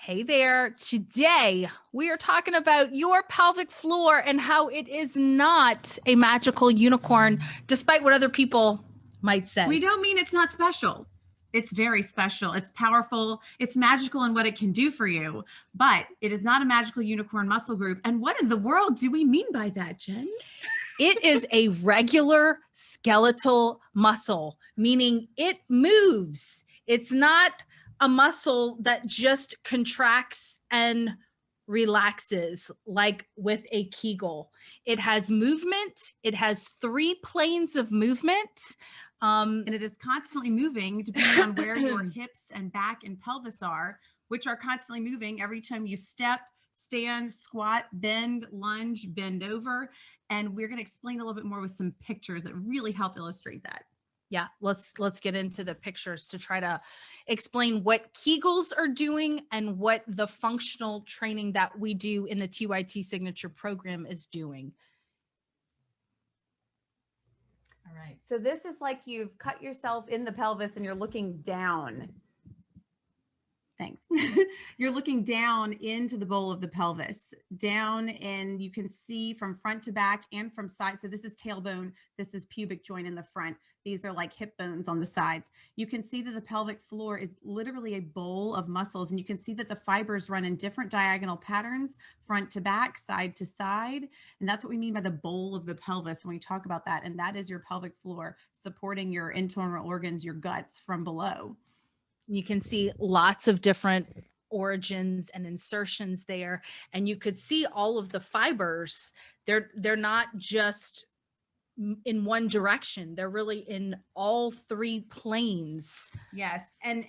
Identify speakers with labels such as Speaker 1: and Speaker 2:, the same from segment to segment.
Speaker 1: Hey there. Today we are talking about your pelvic floor and how it is not a magical unicorn, despite what other people might say.
Speaker 2: We don't mean it's not special. It's very special. It's powerful. It's magical in what it can do for you, but it is not a magical unicorn muscle group. And what in the world do we mean by that, Jen?
Speaker 1: It is a regular skeletal muscle, meaning it moves. It's not a muscle that just contracts and relaxes like with a Kegel. It has movement. It has 3 planes of movement.
Speaker 2: And it is constantly moving depending on where your hips and back and pelvis are, which are constantly moving every time you step, stand, squat, bend, lunge, bend over. And we're going to explain a little bit more with some pictures that really help illustrate that.
Speaker 1: Yeah, let's get into the pictures to try to explain what Kegels are doing and what the functional training that we do in the TYT signature program is doing.
Speaker 2: All right. So this is like you've cut yourself in the pelvis and you're looking down. Thanks. You're looking down into the bowl of the pelvis, down, and you can see from front to back and from side. So this is tailbone. This is pubic joint in the front. These are like hip bones on the sides. You can see that the pelvic floor is literally a bowl of muscles, and you can see that the fibers run in different diagonal patterns, front to back, side to side. And that's what we mean by the bowl of the pelvis when we talk about that. And that is your pelvic floor supporting your internal organs, your guts from below.
Speaker 1: You can see lots of different origins and insertions there, and you could see all of the fibers. They're not just in one direction. They're really in all 3 planes.
Speaker 2: Yes. And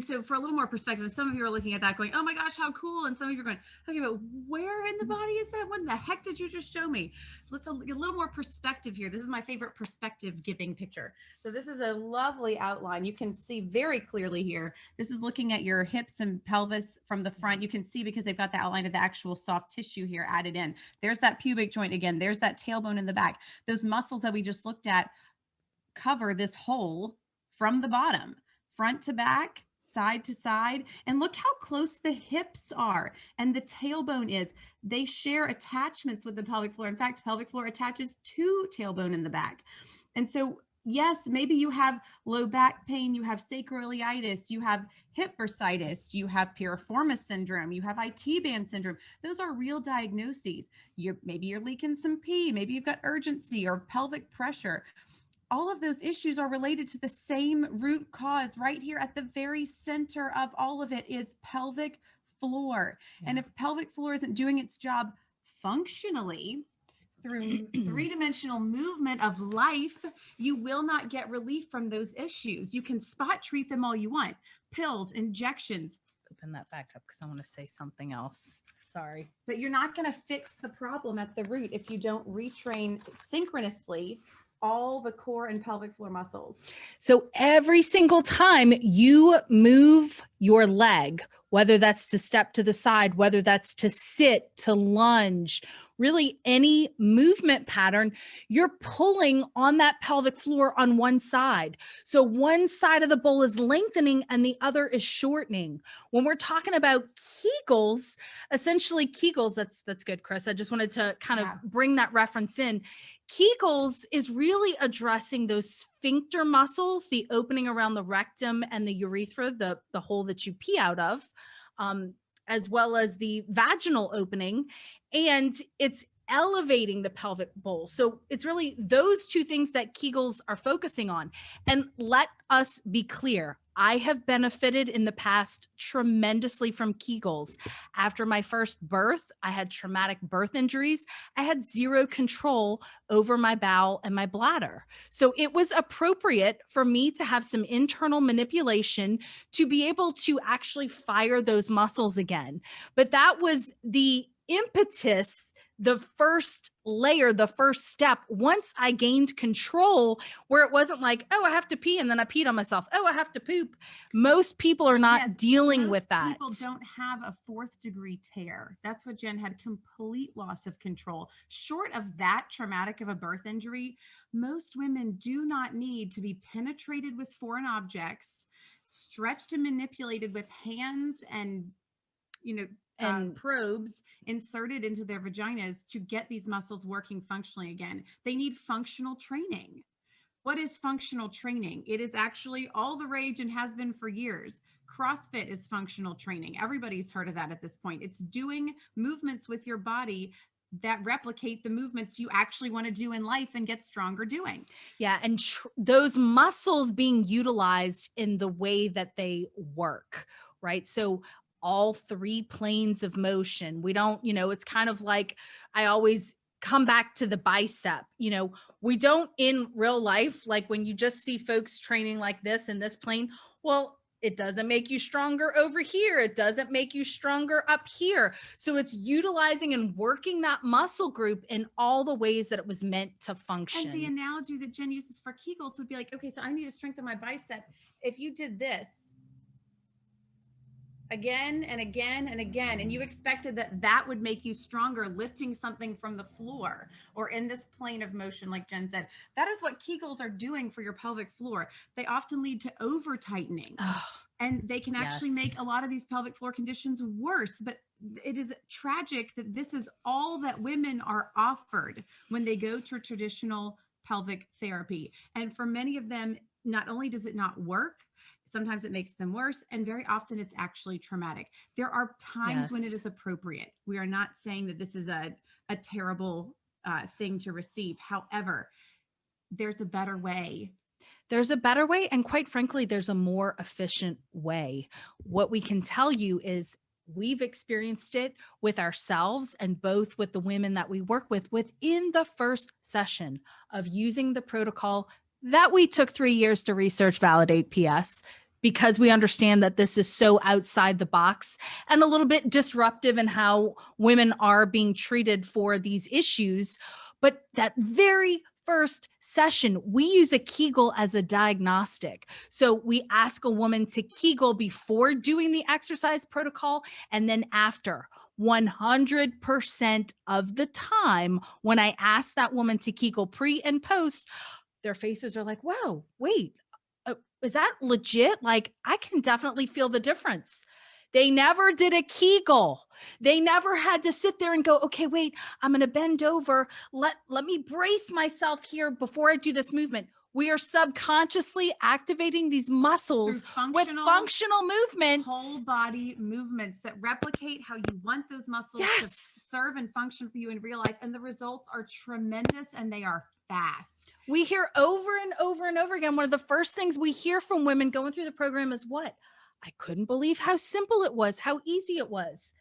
Speaker 2: so for a little more perspective, some of you are looking at that going, oh my gosh, how cool. And some of you are going, okay, but where in the body is that? What the heck did you just show me? Let's a little more perspective here. This is my favorite perspective giving picture. So this is a lovely outline. You can see very clearly here. This is looking at your hips and pelvis from the front. You can see because they've got the outline of the actual soft tissue here added in. There's that pubic joint again. There's that tailbone in the back. Those muscles that we just looked at cover this whole from the bottom, front to back, side to side. And look how close the hips are and the tailbone is. They share attachments with the pelvic floor. In fact, pelvic floor attaches to tailbone in the back. And so, yes, maybe you have low back pain, you have sacroiliitis, you have hip bursitis, you have piriformis syndrome, you have IT band syndrome. Those are real diagnoses. Maybe you're leaking some pee, maybe you've got urgency or pelvic pressure. All of those issues are related to the same root cause right here at the very center of all of it is pelvic floor. Yeah. And if pelvic floor isn't doing its job functionally through 3-dimensional movement of life, you will not get relief from those issues. You can spot treat them all you want. Pills, injections.
Speaker 1: Open that back up because I want to say something else. Sorry.
Speaker 2: But you're not going to fix the problem at the root if you don't retrain synchronously all the core and pelvic floor muscles.
Speaker 1: So every single time you move your leg, whether that's to step to the side, whether that's to sit, to lunge, really any movement pattern, you're pulling on that pelvic floor on one side. So one side of the bowl is lengthening and the other is shortening. When we're talking about Kegels, essentially Kegels, that's good, Chris. I just wanted to kind of bring that reference in. Kegels is really addressing those sphincter muscles, the opening around the rectum and the urethra, the hole that you pee out of, as well as the vaginal opening. And it's elevating the pelvic bowl. So it's really those 2 things that Kegels are focusing on. And let us be clear. I have benefited in the past tremendously from Kegels. After my first birth, I had traumatic birth injuries. I had 0 control over my bowel and my bladder. So it was appropriate for me to have some internal manipulation to be able to actually fire those muscles again. But that was the impetus, the first layer, the first step, once I gained control, where it wasn't like, oh, I have to pee and then I peed on myself. Oh, I have to poop. Most people are not dealing with that.
Speaker 2: People don't have a 4th degree tear. That's what Jen had, complete loss of control. Short of that traumatic of a birth injury, most women do not need to be penetrated with foreign objects, stretched and manipulated with hands and probes inserted into their vaginas to get these muscles working functionally again. They need functional training. What is functional training? It is actually all the rage and has been for years. CrossFit is functional training. Everybody's heard of that at this point. It's doing movements with your body that replicate the movements you actually want to do in life and get stronger doing.
Speaker 1: Yeah. And those muscles being utilized in the way that they work, right? So all three planes of motion, we don't, it's kind of like, I always come back to the bicep. We don't in real life, like when you just see folks training like this in this plane, well, it doesn't make you stronger over here. It doesn't make you stronger up here. So it's utilizing and working that muscle group in all the ways that it was meant to function.
Speaker 2: And the analogy that Jenn uses for Kegels would be like, okay, so I need to strengthen my bicep. If you did this again and again and again, and you expected that would make you stronger lifting something from the floor or in this plane of motion, like Jenn said, that is what Kegels are doing for your pelvic floor. They often lead to over tightening. And they can actually make a lot of these pelvic floor conditions worse. But it is tragic that this is all that women are offered when they go to traditional pelvic therapy. And for many of them, not only does it not work, sometimes it makes them worse, and very often it's actually traumatic. There are times when it is appropriate. We are not saying that this is a terrible thing to receive. However, there's a better way.
Speaker 1: There's a better way. And quite frankly, there's a more efficient way. What we can tell you is we've experienced it with ourselves and both with the women that we work with within the first session of using the protocol that we took 3 years to research, validate, PS, because we understand that this is so outside the box and a little bit disruptive in how women are being treated for these issues. But that very first session, we use a Kegel as a diagnostic. So we ask a woman to Kegel before doing the exercise protocol and then after. 100% of the time, when I ask that woman to Kegel pre and post, their faces are like, whoa, wait, is that legit? Like, I can definitely feel the difference. They never did a Kegel. They never had to sit there and go, okay, wait, I'm going to bend over. Let me brace myself here before I do this movement. We are subconsciously activating these muscles with functional movements.
Speaker 2: Whole body movements that replicate how you want those muscles to serve and function for you in real life. And the results are tremendous and they are fast.
Speaker 1: We hear over and over and over again. One of the first things we hear from women going through the program is what? I couldn't believe how simple it was, how easy it was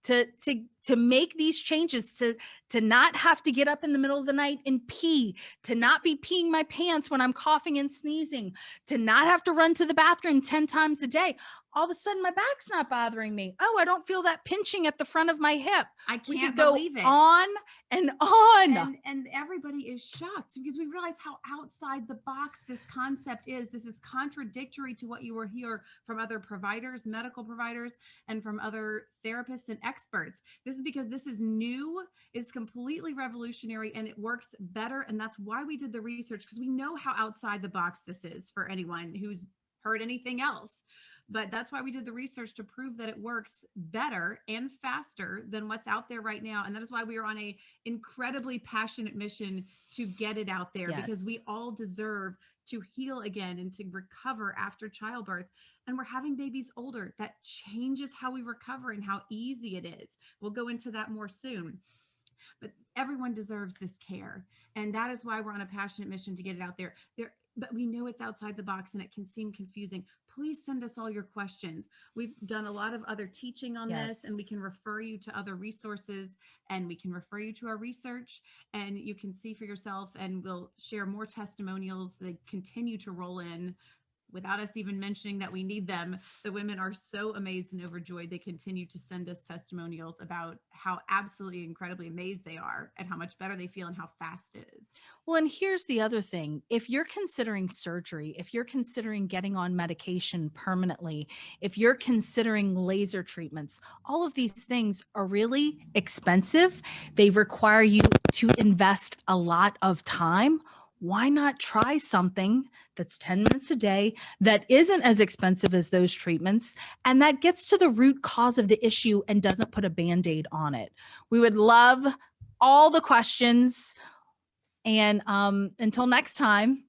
Speaker 1: to make these changes, to not have to get up in the middle of the night and pee, to not be peeing my pants when I'm coughing and sneezing, to not have to run to the bathroom 10 times a day. All of a sudden my back's not bothering me. Oh, I don't feel that pinching at the front of my hip.
Speaker 2: I can't believe it.
Speaker 1: On and on.
Speaker 2: And everybody is shocked because we realize how outside the box this concept is. This is contradictory to what you will hear from other providers, medical providers, and from other therapists and experts. This is because this is new, it's completely revolutionary, and it works better. And that's why we did the research, because we know how outside the box this is for anyone who's heard anything else. But that's why we did the research, to prove that it works better and faster than what's out there right now. And that is why we are on a incredibly passionate mission to get it out there, because we all deserve to heal again and to recover after childbirth. And we're having babies older. That changes how we recover and how easy it is. We'll go into that more soon. But everyone deserves this care. And that is why we're on a passionate mission to get it out there. But we know it's outside the box and it can seem confusing. Please send us all your questions. We've done a lot of other teaching on this, and we can refer you to other resources, and we can refer you to our research, and you can see for yourself, and we'll share more testimonials that continue to roll in without us even mentioning that we need them. The women are so amazed and overjoyed. They continue to send us testimonials about how absolutely incredibly amazed they are at how much better they feel and how fast it is.
Speaker 1: Well, and here's the other thing. If you're considering surgery, if you're considering getting on medication permanently, if you're considering laser treatments, all of these things are really expensive. They require you to invest a lot of time. why not try something that's 10 minutes a day that isn't as expensive as those treatments and that gets to the root cause of the issue and doesn't put a Band-Aid on it? We would love all the questions. And until next time,